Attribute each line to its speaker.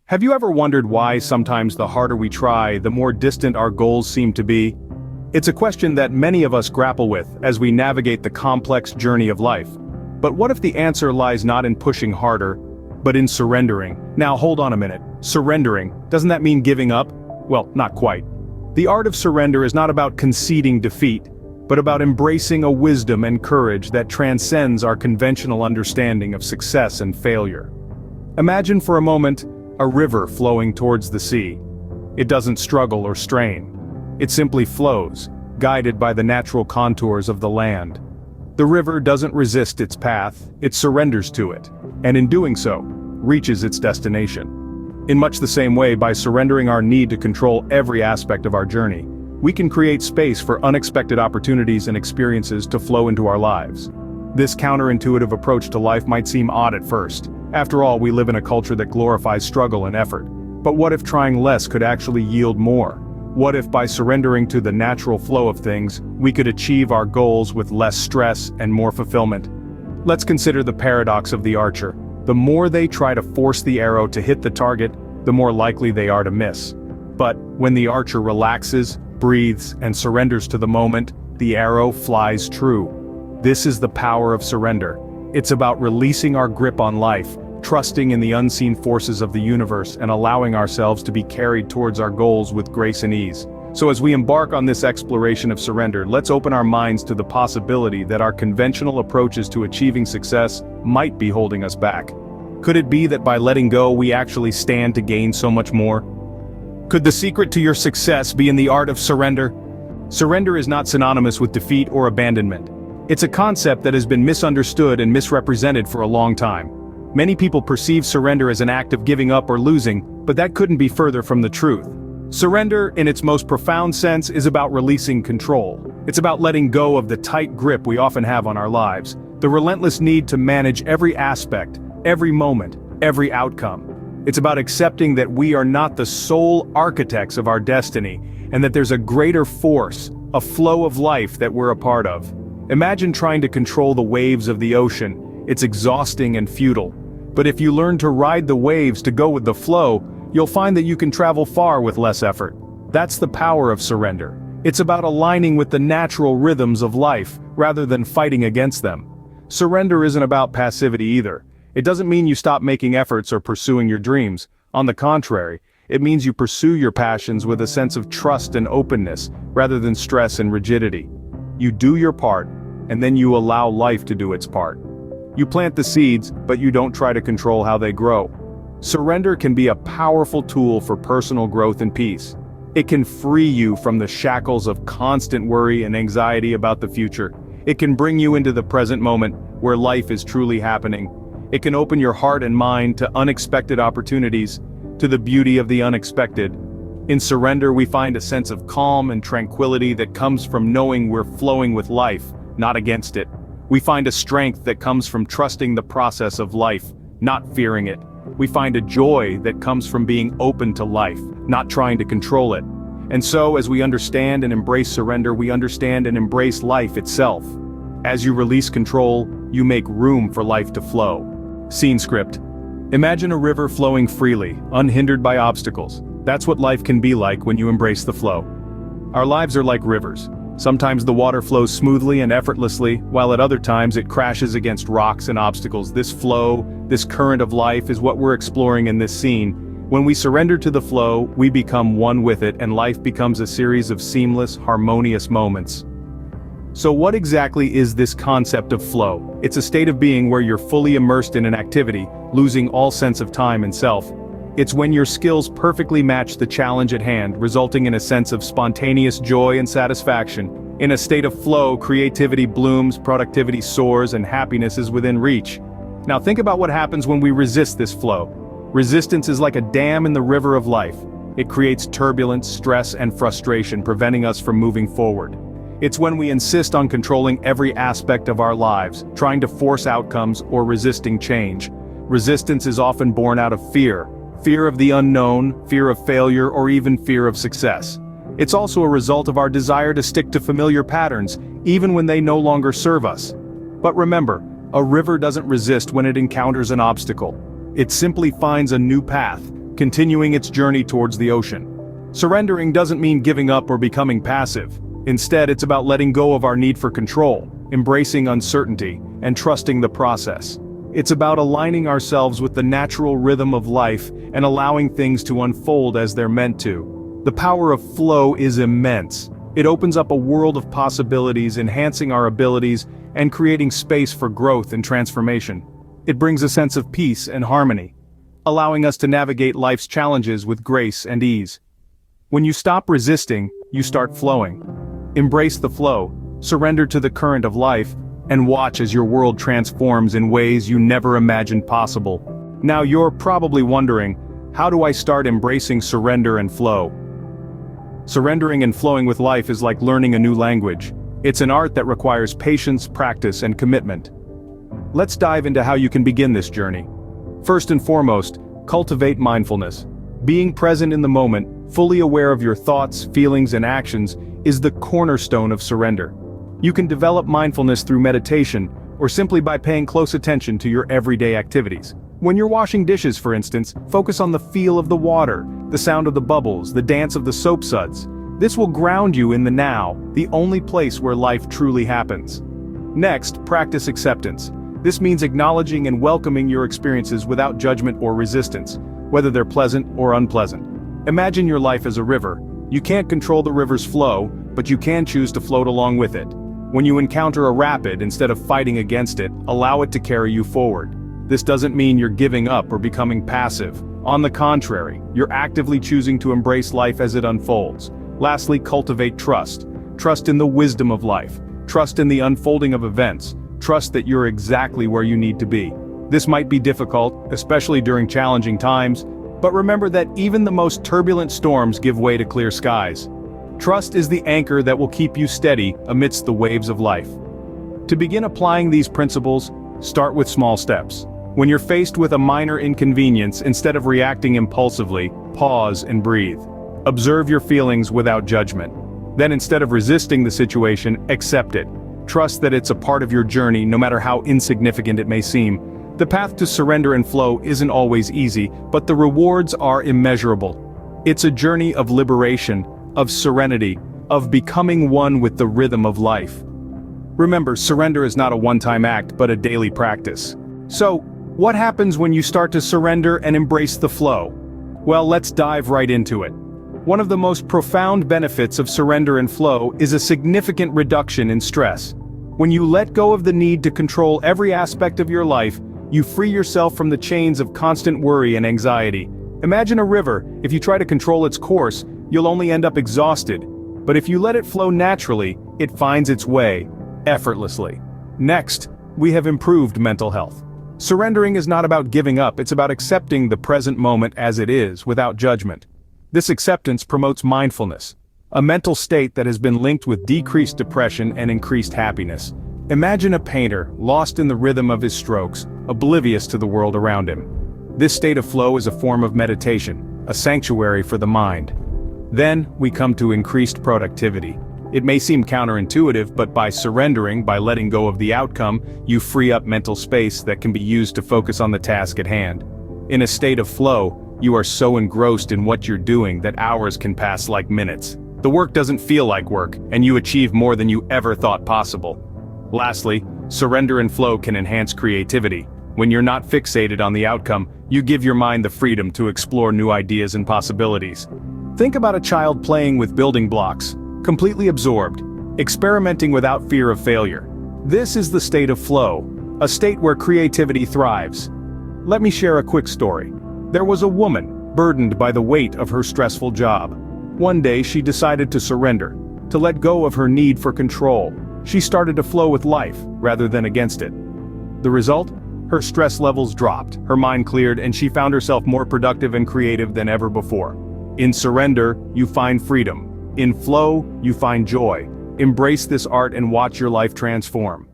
Speaker 1: Have you ever wondered why sometimes the harder we try, the more distant our goals seem to be? It's a question that many of us grapple with as we navigate the complex journey of life. But what if the answer lies not in pushing harder, but in surrendering? Now hold on a minute. Surrendering, doesn't that mean giving up? Well, not quite. The art of surrender is not about conceding defeat, but about embracing a wisdom and courage that transcends our conventional understanding of success and failure. Imagine for a moment a river flowing towards the sea. It doesn't struggle or strain. It simply flows, guided by the natural contours of the land. The river doesn't resist its path, it surrenders to it, and in doing so, reaches its destination. In much the same way, by surrendering our need to control every aspect of our journey, we can create space for unexpected opportunities and experiences to flow into our lives. This counterintuitive approach to life might seem odd at first. After all, we live in a culture that glorifies struggle and effort. But what if trying less could actually yield more? What if by surrendering to the natural flow of things, we could achieve our goals with less stress and more fulfillment? Let's consider the paradox of the archer. The more they try to force the arrow to hit the target, the more likely they are to miss. But when the archer relaxes, breathes, and surrenders to the moment, the arrow flies true. This is the power of surrender. It's about releasing our grip on life, trusting in the unseen forces of the universe, and allowing ourselves to be carried towards our goals with grace and ease. So as we embark on this exploration of surrender, let's open our minds to the possibility that our conventional approaches to achieving success might be holding us back. Could it be that by letting go we actually stand to gain so much more? Could the secret to your success be in the art of surrender? Surrender is not synonymous with defeat or abandonment. It's a concept that has been misunderstood and misrepresented for a long time. Many people perceive surrender as an act of giving up or losing, but that couldn't be further from the truth. Surrender, in its most profound sense, is about releasing control. It's about letting go of the tight grip we often have on our lives, the relentless need to manage every aspect, every moment, every outcome. It's about accepting that we are not the sole architects of our destiny, and that there's a greater force, a flow of life that we're a part of. Imagine trying to control the waves of the ocean. It's exhausting and futile. But if you learn to ride the waves to go with the flow, you'll find that you can travel far with less effort. That's the power of surrender. It's about aligning with the natural rhythms of life, rather than fighting against them. Surrender isn't about passivity either. It doesn't mean you stop making efforts or pursuing your dreams. On the contrary, it means you pursue your passions with a sense of trust and openness, rather than stress and rigidity. You do your part, and then you allow life to do its part. You plant the seeds, but you don't try to control how they grow. Surrender can be a powerful tool for personal growth and peace. It can free you from the shackles of constant worry and anxiety about the future. It can bring you into the present moment, where life is truly happening. It can open your heart and mind to unexpected opportunities, to the beauty of the unexpected. In surrender, we find a sense of calm and tranquility that comes from knowing we're flowing with life, not against it. We find a strength that comes from trusting the process of life, not fearing it. We find a joy that comes from being open to life, not trying to control it. And so, as we understand and embrace surrender, we understand and embrace life itself. As you release control, you make room for life to flow. Scene script. Imagine a river flowing freely, unhindered by obstacles. That's what life can be like when you embrace the flow. Our lives are like rivers. Sometimes the water flows smoothly and effortlessly, while at other times it crashes against rocks and obstacles. This flow, this current of life, is what we're exploring in this scene. When we surrender to the flow, we become one with it, and life becomes a series of seamless, harmonious moments. So what exactly is this concept of flow? It's a state of being where you're fully immersed in an activity, losing all sense of time and self. It's when your skills perfectly match the challenge at hand, resulting in a sense of spontaneous joy and satisfaction. In a state of flow, creativity blooms, productivity soars, and happiness is within reach. Now think about what happens when we resist this flow. Resistance is like a dam in the river of life. It creates turbulence, stress, and frustration, preventing us from moving forward. It's when we insist on controlling every aspect of our lives, trying to force outcomes or resisting change. Resistance is often born out of fear. Fear of the unknown, fear of failure, or even fear of success. It's also a result of our desire to stick to familiar patterns, even when they no longer serve us. But remember, a river doesn't resist when it encounters an obstacle. It simply finds a new path, continuing its journey towards the ocean. Surrendering doesn't mean giving up or becoming passive. Instead, it's about letting go of our need for control, embracing uncertainty, and trusting the process. It's about aligning ourselves with the natural rhythm of life and allowing things to unfold as they're meant to. The power of flow is immense. It opens up a world of possibilities, enhancing our abilities and creating space for growth and transformation. It brings a sense of peace and harmony, allowing us to navigate life's challenges with grace and ease. When you stop resisting, you start flowing. Embrace the flow, surrender to the current of life, and watch as your world transforms in ways you never imagined possible. Now you're probably wondering, how do I start embracing surrender and flow? Surrendering and flowing with life is like learning a new language. It's an art that requires patience, practice, and commitment. Let's dive into how you can begin this journey. First and foremost, cultivate mindfulness. Being present in the moment, fully aware of your thoughts, feelings, and actions, is the cornerstone of surrender. You can develop mindfulness through meditation, or simply by paying close attention to your everyday activities. When you're washing dishes, for instance, focus on the feel of the water, the sound of the bubbles, the dance of the soap suds. This will ground you in the now, the only place where life truly happens. Next, practice acceptance. This means acknowledging and welcoming your experiences without judgment or resistance, whether they're pleasant or unpleasant. Imagine your life as a river. You can't control the river's flow, but you can choose to float along with it. When you encounter a rapid, instead of fighting against it, allow it to carry you forward. This doesn't mean you're giving up or becoming passive. On the contrary, you're actively choosing to embrace life as it unfolds. Lastly, cultivate trust. Trust in the wisdom of life. Trust in the unfolding of events. Trust that you're exactly where you need to be. This might be difficult, especially during challenging times, but remember that even the most turbulent storms give way to clear skies. Trust is the anchor that will keep you steady amidst the waves of life. To begin applying these principles, start with small steps. When you're faced with a minor inconvenience, instead of reacting impulsively, pause and breathe. Observe your feelings without judgment. Then, instead of resisting the situation, accept it. Trust that it's a part of your journey, no matter how insignificant it may seem. The path to surrender and flow isn't always easy, but the rewards are immeasurable. It's a journey of liberation, of serenity, of becoming one with the rhythm of life. Remember, surrender is not a one-time act, but a daily practice. So, what happens when you start to surrender and embrace the flow? Well, let's dive right into it. One of the most profound benefits of surrender and flow is a significant reduction in stress. When you let go of the need to control every aspect of your life, you free yourself from the chains of constant worry and anxiety. Imagine a river. If you try to control its course, you'll only end up exhausted. But if you let it flow naturally, it finds its way, effortlessly. Next, we have improved mental health. Surrendering is not about giving up, it's about accepting the present moment as it is, without judgment. This acceptance promotes mindfulness, a mental state that has been linked with decreased depression and increased happiness. Imagine a painter, lost in the rhythm of his strokes, oblivious to the world around him. This state of flow is a form of meditation, a sanctuary for the mind. Then, we come to increased productivity. It may seem counterintuitive, but by surrendering, by letting go of the outcome, you free up mental space that can be used to focus on the task at hand. In a state of flow, you are so engrossed in what you're doing that hours can pass like minutes. The work doesn't feel like work, and you achieve more than you ever thought possible. Lastly, surrender and flow can enhance creativity. When you're not fixated on the outcome, you give your mind the freedom to explore new ideas and possibilities. Think about a child playing with building blocks, completely absorbed, experimenting without fear of failure. This is the state of flow, a state where creativity thrives. Let me share a quick story. There was a woman, burdened by the weight of her stressful job. One day she decided to surrender, to let go of her need for control. She started to flow with life, rather than against it. The result? Her stress levels dropped, her mind cleared, and she found herself more productive and creative than ever before. In surrender, you find freedom. In flow, you find joy. Embrace this art and watch your life transform.